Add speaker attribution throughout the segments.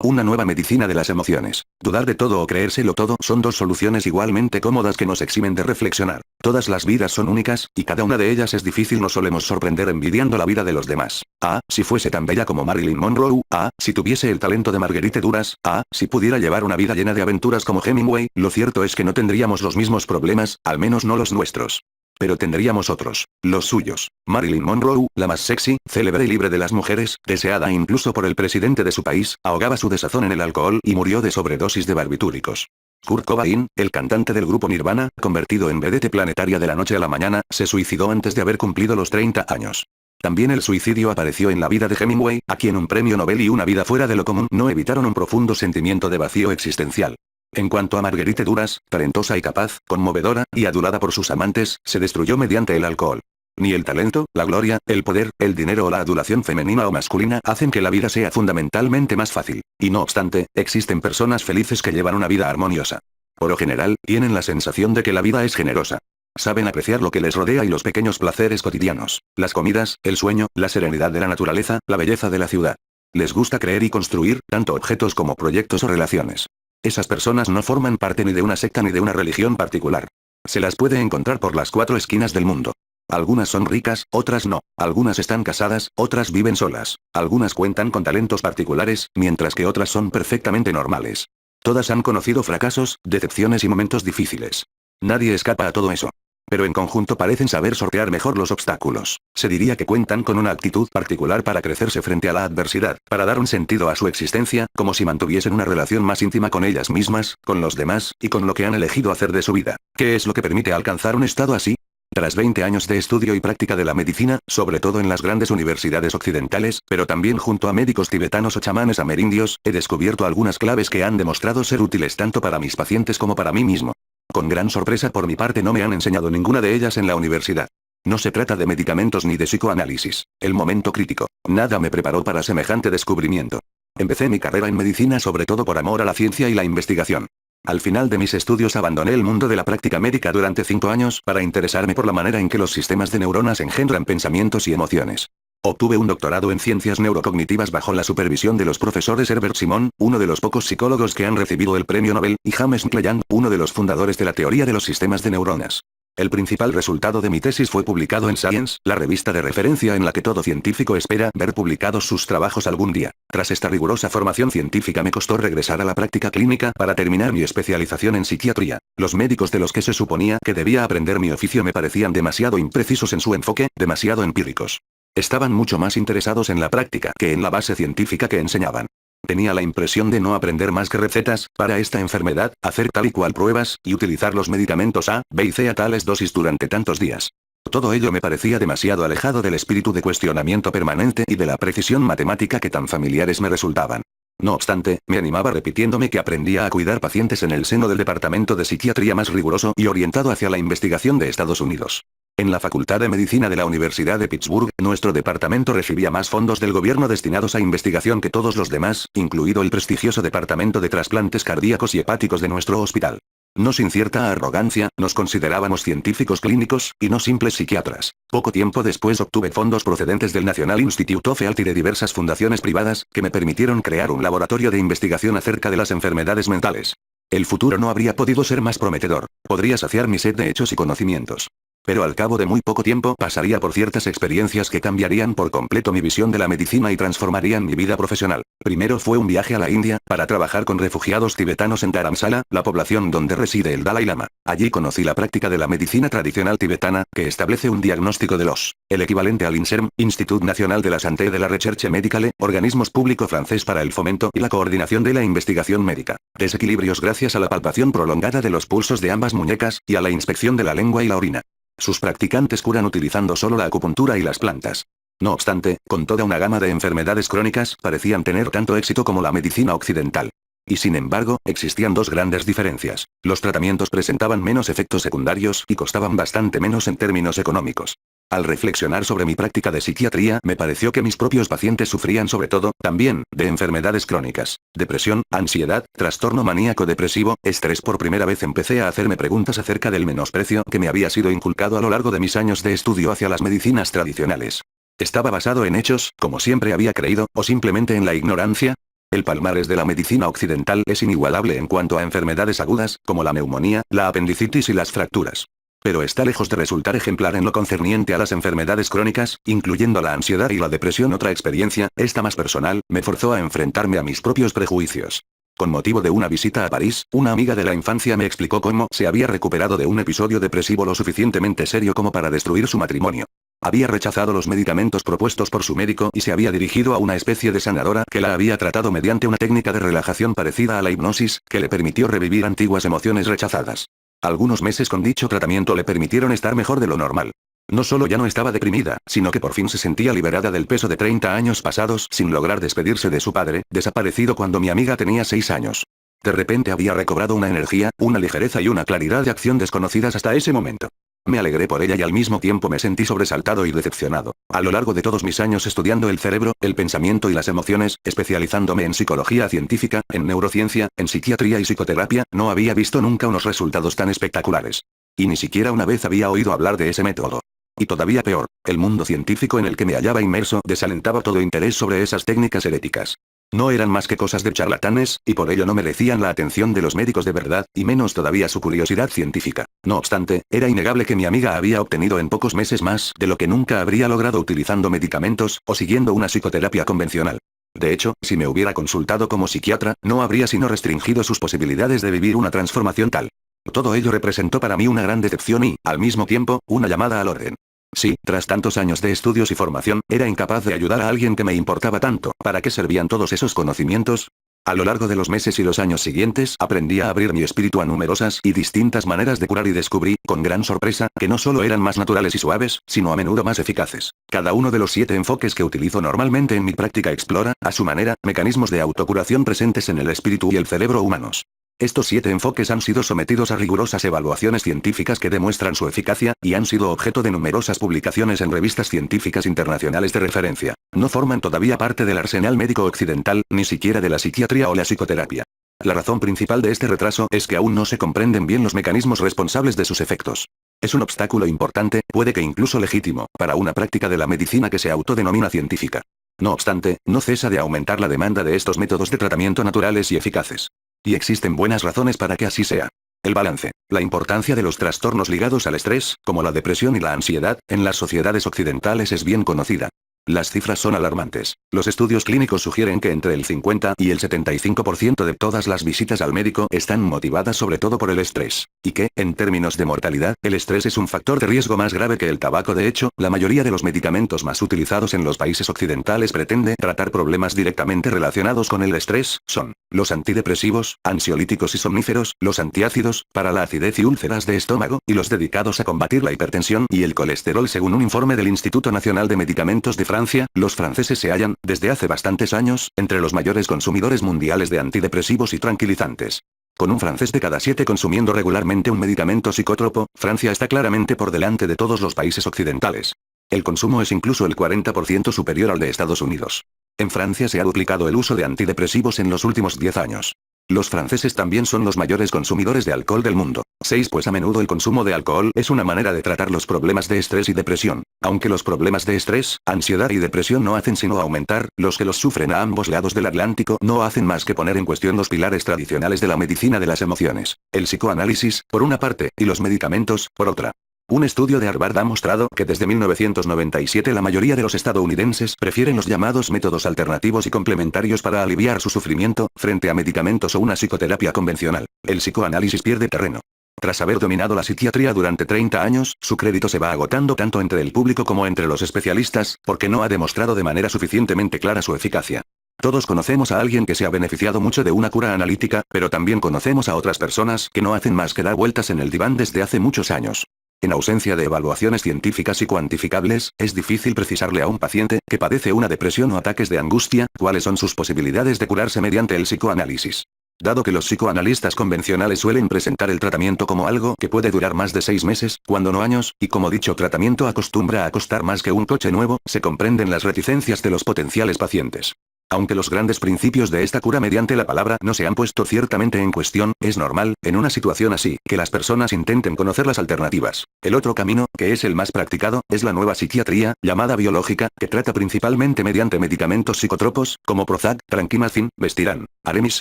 Speaker 1: Una nueva medicina de las emociones. Dudar de todo o creérselo todo son dos soluciones igualmente cómodas que nos eximen de reflexionar. Todas las vidas son únicas, y cada una de ellas es difícil. Nos solemos sorprender envidiando la vida de los demás. Si fuese tan bella como Marilyn Monroe. Si tuviese el talento de Marguerite Duras. Si pudiera llevar una vida llena de aventuras como Hemingway. Lo cierto es que no tendríamos los mismos problemas, al menos no los nuestros. Pero tendríamos otros, los suyos. Marilyn Monroe, la más sexy, célebre y libre de las mujeres, deseada incluso por el presidente de su país, ahogaba su desazón en el alcohol y murió de sobredosis de barbitúricos. Kurt Cobain, el cantante del grupo Nirvana, convertido en vedette planetaria de la noche a la mañana, se suicidó antes de haber cumplido los 30 años. También el suicidio apareció en la vida de Hemingway, a quien un premio Nobel y una vida fuera de lo común no evitaron un profundo sentimiento de vacío existencial. En cuanto a Marguerite Duras, talentosa y capaz, conmovedora, y adulada por sus amantes, se destruyó mediante el alcohol. Ni el talento, la gloria, el poder, el dinero o la adulación femenina o masculina hacen que la vida sea fundamentalmente más fácil. Y no obstante, existen personas felices que llevan una vida armoniosa. Por lo general, tienen la sensación de que la vida es generosa. Saben apreciar lo que les rodea y los pequeños placeres cotidianos, las comidas, el sueño, la serenidad de la naturaleza, la belleza de la ciudad. Les gusta creer y construir, tanto objetos como proyectos o relaciones. Esas personas no forman parte ni de una secta ni de una religión particular. Se las puede encontrar por las 4 esquinas del mundo. Algunas son ricas, otras no. Algunas están casadas, otras viven solas. Algunas cuentan con talentos particulares, mientras que otras son perfectamente normales. Todas han conocido fracasos, decepciones y momentos difíciles. Nadie escapa a todo eso. Pero en conjunto parecen saber sortear mejor los obstáculos. Se diría que cuentan con una actitud particular para crecerse frente a la adversidad, para dar un sentido a su existencia, como si mantuviesen una relación más íntima con ellas mismas, con los demás, y con lo que han elegido hacer de su vida. ¿Qué es lo que permite alcanzar un estado así? Tras 20 años de estudio y práctica de la medicina, sobre todo en las grandes universidades occidentales, pero también junto a médicos tibetanos o chamanes amerindios, he descubierto algunas claves que han demostrado ser útiles tanto para mis pacientes como para mí mismo. Con gran sorpresa por mi parte no me han enseñado ninguna de ellas en la universidad. No se trata de medicamentos ni de psicoanálisis. El momento crítico. Nada me preparó para semejante descubrimiento. Empecé mi carrera en medicina sobre todo por amor a la ciencia y la investigación. Al final de mis estudios abandoné el mundo de la práctica médica durante 5 años para interesarme por la manera en que los sistemas de neuronas engendran pensamientos y emociones. Obtuve un doctorado en ciencias neurocognitivas bajo la supervisión de los profesores Herbert Simon, uno de los pocos psicólogos que han recibido el premio Nobel, y James McClellan, uno de los fundadores de la teoría de los sistemas de neuronas. El principal resultado de mi tesis fue publicado en Science, la revista de referencia en la que todo científico espera ver publicados sus trabajos algún día. Tras esta rigurosa formación científica me costó regresar a la práctica clínica para terminar mi especialización en psiquiatría. Los médicos de los que se suponía que debía aprender mi oficio me parecían demasiado imprecisos en su enfoque, demasiado empíricos. Estaban mucho más interesados en la práctica que en la base científica que enseñaban. Tenía la impresión de no aprender más que recetas, para esta enfermedad, hacer tal y cual pruebas, y utilizar los medicamentos A, B y C a tales dosis durante tantos días. Todo ello me parecía demasiado alejado del espíritu de cuestionamiento permanente y de la precisión matemática que tan familiares me resultaban. No obstante, me animaba repitiéndome que aprendía a cuidar pacientes en el seno del departamento de psiquiatría más riguroso y orientado hacia la investigación de Estados Unidos. En la Facultad de Medicina de la Universidad de Pittsburgh, nuestro departamento recibía más fondos del gobierno destinados a investigación que todos los demás, incluido el prestigioso departamento de trasplantes cardíacos y hepáticos de nuestro hospital. No sin cierta arrogancia, nos considerábamos científicos clínicos, y no simples psiquiatras. Poco tiempo después obtuve fondos procedentes del National Institute of Health y de diversas fundaciones privadas, que me permitieron crear un laboratorio de investigación acerca de las enfermedades mentales. El futuro no habría podido ser más prometedor. Podría saciar mi sed de hechos y conocimientos. Pero al cabo de muy poco tiempo pasaría por ciertas experiencias que cambiarían por completo mi visión de la medicina y transformarían mi vida profesional. Primero fue un viaje a la India, para trabajar con refugiados tibetanos en Dharamsala, la población donde reside el Dalai Lama. Allí conocí la práctica de la medicina tradicional tibetana, que establece un diagnóstico de los, el equivalente al INSERM, Institut National de la Santé de la Recherche Médicale, organismos público francés para el fomento y la coordinación de la investigación médica. Desequilibrios gracias a la palpación prolongada de los pulsos de ambas muñecas, y a la inspección de la lengua y la orina. Sus practicantes curan utilizando solo la acupuntura y las plantas. No obstante, con toda una gama de enfermedades crónicas, parecían tener tanto éxito como la medicina occidental. Y sin embargo, existían dos grandes diferencias. Los tratamientos presentaban menos efectos secundarios y costaban bastante menos en términos económicos. Al reflexionar sobre mi práctica de psiquiatría, me pareció que mis propios pacientes sufrían sobre todo, también, de enfermedades crónicas. Depresión, ansiedad, trastorno maníaco depresivo, estrés. Por primera vez empecé a hacerme preguntas acerca del menosprecio que me había sido inculcado a lo largo de mis años de estudio hacia las medicinas tradicionales. ¿Estaba basado en hechos, como siempre había creído, o simplemente en la ignorancia? El palmarés de la medicina occidental es inigualable en cuanto a enfermedades agudas, como la neumonía, la apendicitis y las fracturas. Pero está lejos de resultar ejemplar en lo concerniente a las enfermedades crónicas, incluyendo la ansiedad y la depresión. Otra experiencia, esta más personal, me forzó a enfrentarme a mis propios prejuicios. Con motivo de una visita a París, una amiga de la infancia me explicó cómo se había recuperado de un episodio depresivo lo suficientemente serio como para destruir su matrimonio. Había rechazado los medicamentos propuestos por su médico y se había dirigido a una especie de sanadora que la había tratado mediante una técnica de relajación parecida a la hipnosis, que le permitió revivir antiguas emociones rechazadas. Algunos meses con dicho tratamiento le permitieron estar mejor de lo normal. No solo ya no estaba deprimida, sino que por fin se sentía liberada del peso de 30 años pasados sin lograr despedirse de su padre, desaparecido cuando mi amiga tenía 6 años. De repente había recobrado una energía, una ligereza y una claridad de acción desconocidas hasta ese momento. Me alegré por ella y al mismo tiempo me sentí sobresaltado y decepcionado. A lo largo de todos mis años estudiando el cerebro, el pensamiento y las emociones, especializándome en psicología científica, en neurociencia, en psiquiatría y psicoterapia, no había visto nunca unos resultados tan espectaculares. Y ni siquiera una vez había oído hablar de ese método. Y todavía peor, el mundo científico en el que me hallaba inmerso desalentaba todo interés sobre esas técnicas heréticas. No eran más que cosas de charlatanes, y por ello no merecían la atención de los médicos de verdad, y menos todavía su curiosidad científica. No obstante, era innegable que mi amiga había obtenido en pocos meses más de lo que nunca habría logrado utilizando medicamentos, o siguiendo una psicoterapia convencional. De hecho, si me hubiera consultado como psiquiatra, no habría sino restringido sus posibilidades de vivir una transformación tal. Todo ello representó para mí una gran decepción y, al mismo tiempo, una llamada al orden. Sí, tras tantos años de estudios y formación, era incapaz de ayudar a alguien que me importaba tanto. ¿Para qué servían todos esos conocimientos? A lo largo de los meses y los años siguientes, aprendí a abrir mi espíritu a numerosas y distintas maneras de curar y descubrí, con gran sorpresa, que no solo eran más naturales y suaves, sino a menudo más eficaces. Cada uno de los 7 enfoques que utilizo normalmente en mi práctica explora, a su manera, mecanismos de autocuración presentes en el espíritu y el cerebro humanos. Estos 7 enfoques han sido sometidos a rigurosas evaluaciones científicas que demuestran su eficacia, y han sido objeto de numerosas publicaciones en revistas científicas internacionales de referencia. No forman todavía parte del arsenal médico occidental, ni siquiera de la psiquiatría o la psicoterapia. La razón principal de este retraso es que aún no se comprenden bien los mecanismos responsables de sus efectos. Es un obstáculo importante, puede que incluso legítimo, para una práctica de la medicina que se autodenomina científica. No obstante, no cesa de aumentar la demanda de estos métodos de tratamiento naturales y eficaces. Y existen buenas razones para que así sea. El balance. La importancia de los trastornos ligados al estrés, como la depresión y la ansiedad, en las sociedades occidentales es bien conocida. Las cifras son alarmantes. Los estudios clínicos sugieren que entre el 50 y el 75% de todas las visitas al médico están motivadas sobre todo por el estrés. Y que, en términos de mortalidad, el estrés es un factor de riesgo más grave que el tabaco. De hecho, la mayoría de los medicamentos más utilizados en los países occidentales pretende tratar problemas directamente relacionados con el estrés. Son los antidepresivos, ansiolíticos y somníferos, los antiácidos, para la acidez y úlceras de estómago, y los dedicados a combatir la hipertensión y el colesterol. Según un informe del Instituto Nacional de Medicamentos de Francia, los franceses se hallan, desde hace bastantes años, entre los mayores consumidores mundiales de antidepresivos y tranquilizantes. Con un francés de cada 7 consumiendo regularmente un medicamento psicótropo, Francia está claramente por delante de todos los países occidentales. El consumo es incluso el 40% superior al de Estados Unidos. En Francia se ha duplicado el uso de antidepresivos en los últimos 10 años. Los franceses también son los mayores consumidores de alcohol del mundo. 6. Pues a menudo el consumo de alcohol es una manera de tratar los problemas de estrés y depresión. Aunque los problemas de estrés, ansiedad y depresión no hacen sino aumentar, los que los sufren a ambos lados del Atlántico no hacen más que poner en cuestión los pilares tradicionales de la medicina de las emociones. El psicoanálisis, por una parte, y los medicamentos, por otra. Un estudio de Harvard ha mostrado que desde 1997 la mayoría de los estadounidenses prefieren los llamados métodos alternativos y complementarios para aliviar su sufrimiento, frente a medicamentos o una psicoterapia convencional. El psicoanálisis pierde terreno. Tras haber dominado la psiquiatría durante 30 años, su crédito se va agotando tanto entre el público como entre los especialistas, porque no ha demostrado de manera suficientemente clara su eficacia. Todos conocemos a alguien que se ha beneficiado mucho de una cura analítica, pero también conocemos a otras personas que no hacen más que dar vueltas en el diván desde hace muchos años. En ausencia de evaluaciones científicas y cuantificables, es difícil precisarle a un paciente que padece una depresión o ataques de angustia, cuáles son sus posibilidades de curarse mediante el psicoanálisis. Dado que los psicoanalistas convencionales suelen presentar el tratamiento como algo que puede durar más de 6 meses, cuando no años, y como dicho tratamiento acostumbra a costar más que un coche nuevo, se comprenden las reticencias de los potenciales pacientes. Aunque los grandes principios de esta cura mediante la palabra no se han puesto ciertamente en cuestión, es normal, en una situación así, que las personas intenten conocer las alternativas. El otro camino, que es el más practicado, es la nueva psiquiatría, llamada biológica, que trata principalmente mediante medicamentos psicotropos, como Prozac, Trankimazin, Vestirán, Aremis,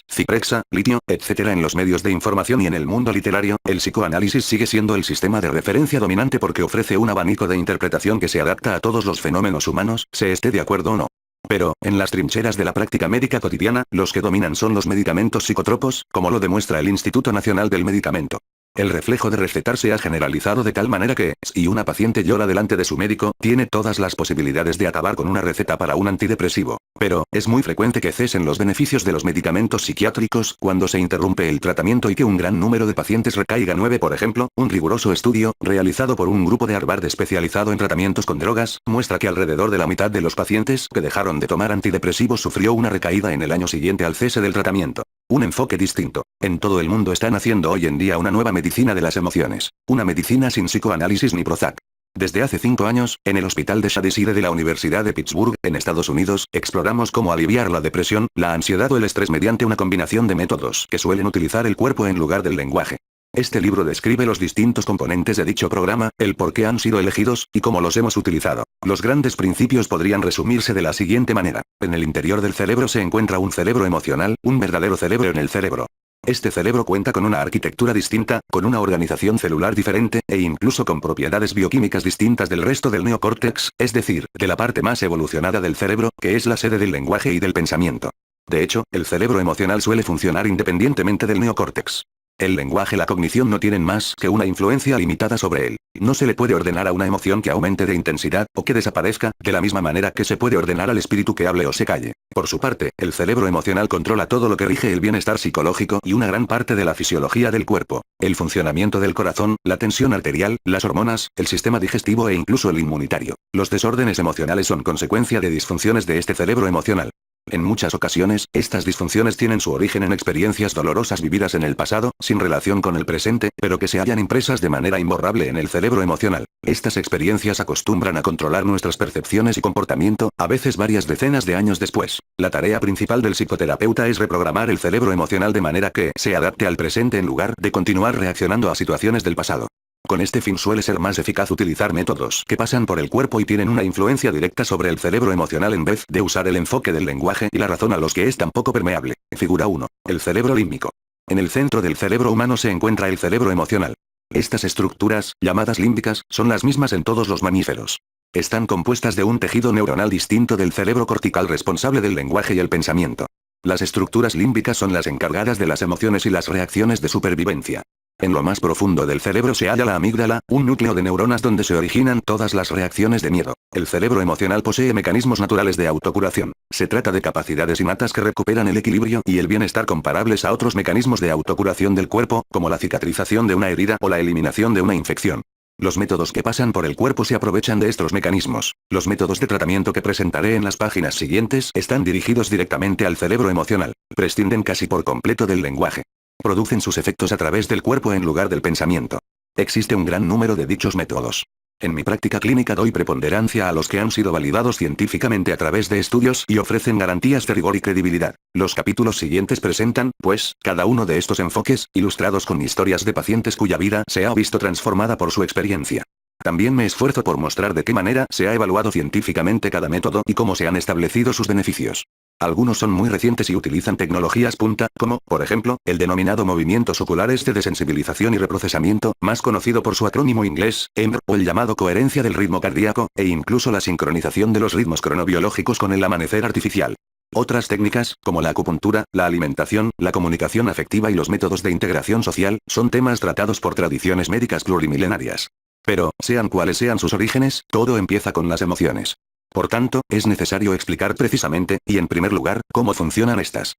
Speaker 1: Ciprexa, litio, etc. En los medios de información y en el mundo literario, el psicoanálisis sigue siendo el sistema de referencia dominante porque ofrece un abanico de interpretación que se adapta a todos los fenómenos humanos, se esté de acuerdo o no. Pero, en las trincheras de la práctica médica cotidiana, los que dominan son los medicamentos psicotropos, como lo demuestra el Instituto Nacional del Medicamento. El reflejo de recetar se ha generalizado de tal manera que, si una paciente llora delante de su médico, tiene todas las posibilidades de acabar con una receta para un antidepresivo. Pero, es muy frecuente que cesen los beneficios de los medicamentos psiquiátricos cuando se interrumpe el tratamiento y que un gran número de pacientes recaiga. 9. Por ejemplo, un riguroso estudio, realizado por un grupo de Harvard especializado en tratamientos con drogas, muestra que alrededor de la mitad de los pacientes que dejaron de tomar antidepresivos sufrió una recaída en el año siguiente al cese del tratamiento. Un enfoque distinto. En todo el mundo están haciendo hoy en día una nueva medicina de las emociones. Una medicina sin psicoanálisis ni Prozac. Desde hace 5 años, en el hospital de Shadyside de la Universidad de Pittsburgh, en Estados Unidos, exploramos cómo aliviar la depresión, la ansiedad o el estrés mediante una combinación de métodos que suelen utilizar el cuerpo en lugar del lenguaje. Este libro describe los distintos componentes de dicho programa, el por qué han sido elegidos, y cómo los hemos utilizado. Los grandes principios podrían resumirse de la siguiente manera. En el interior del cerebro se encuentra un cerebro emocional, un verdadero cerebro en el cerebro. Este cerebro cuenta con una arquitectura distinta, con una organización celular diferente, e incluso con propiedades bioquímicas distintas del resto del neocórtex, es decir, de la parte más evolucionada del cerebro, que es la sede del lenguaje y del pensamiento. De hecho, el cerebro emocional suele funcionar independientemente del neocórtex. El lenguaje y la cognición no tienen más que una influencia limitada sobre él. No se le puede ordenar a una emoción que aumente de intensidad, o que desaparezca, de la misma manera que se puede ordenar al espíritu que hable o se calle. Por su parte, el cerebro emocional controla todo lo que rige el bienestar psicológico y una gran parte de la fisiología del cuerpo. El funcionamiento del corazón, la tensión arterial, las hormonas, el sistema digestivo e incluso el inmunitario. Los desórdenes emocionales son consecuencia de disfunciones de este cerebro emocional. En muchas ocasiones, estas disfunciones tienen su origen en experiencias dolorosas vividas en el pasado, sin relación con el presente, pero que se hallan impresas de manera imborrable en el cerebro emocional. Estas experiencias acostumbran a controlar nuestras percepciones y comportamiento, a veces varias decenas de años después. La tarea principal del psicoterapeuta es reprogramar el cerebro emocional de manera que se adapte al presente en lugar de continuar reaccionando a situaciones del pasado. Con este fin suele ser más eficaz utilizar métodos que pasan por el cuerpo y tienen una influencia directa sobre el cerebro emocional en vez de usar el enfoque del lenguaje y la razón a los que es tan poco permeable. Figura 1. El cerebro límbico. En el centro del cerebro humano se encuentra el cerebro emocional. Estas estructuras, llamadas límbicas, son las mismas en todos los mamíferos. Están compuestas de un tejido neuronal distinto del cerebro cortical responsable del lenguaje y el pensamiento. Las estructuras límbicas son las encargadas de las emociones y las reacciones de supervivencia. En lo más profundo del cerebro se halla la amígdala, un núcleo de neuronas donde se originan todas las reacciones de miedo. El cerebro emocional posee mecanismos naturales de autocuración. Se trata de capacidades innatas que recuperan el equilibrio y el bienestar comparables a otros mecanismos de autocuración del cuerpo, como la cicatrización de una herida o la eliminación de una infección. Los métodos que pasan por el cuerpo se aprovechan de estos mecanismos. Los métodos de tratamiento que presentaré en las páginas siguientes están dirigidos directamente al cerebro emocional. Prescinden casi por completo del lenguaje. Producen sus efectos a través del cuerpo en lugar del pensamiento. Existe un gran número de dichos métodos. En mi práctica clínica doy preponderancia a los que han sido validados científicamente a través de estudios y ofrecen garantías de rigor y credibilidad. Los capítulos siguientes presentan, pues, cada uno de estos enfoques, ilustrados con historias de pacientes cuya vida se ha visto transformada por su experiencia. También me esfuerzo por mostrar de qué manera se ha evaluado científicamente cada método y cómo se han establecido sus beneficios. Algunos son muy recientes y utilizan tecnologías punta, como, por ejemplo, el denominado movimientos oculares de desensibilización y reprocesamiento, más conocido por su acrónimo inglés, EMDR, o el llamado coherencia del ritmo cardíaco, e incluso la sincronización de los ritmos cronobiológicos con el amanecer artificial. Otras técnicas, como la acupuntura, la alimentación, la comunicación afectiva y los métodos de integración social, son temas tratados por tradiciones médicas plurimilenarias. Pero, sean cuales sean sus orígenes, todo empieza con las emociones. Por tanto, es necesario explicar precisamente, y en primer lugar, cómo funcionan estas.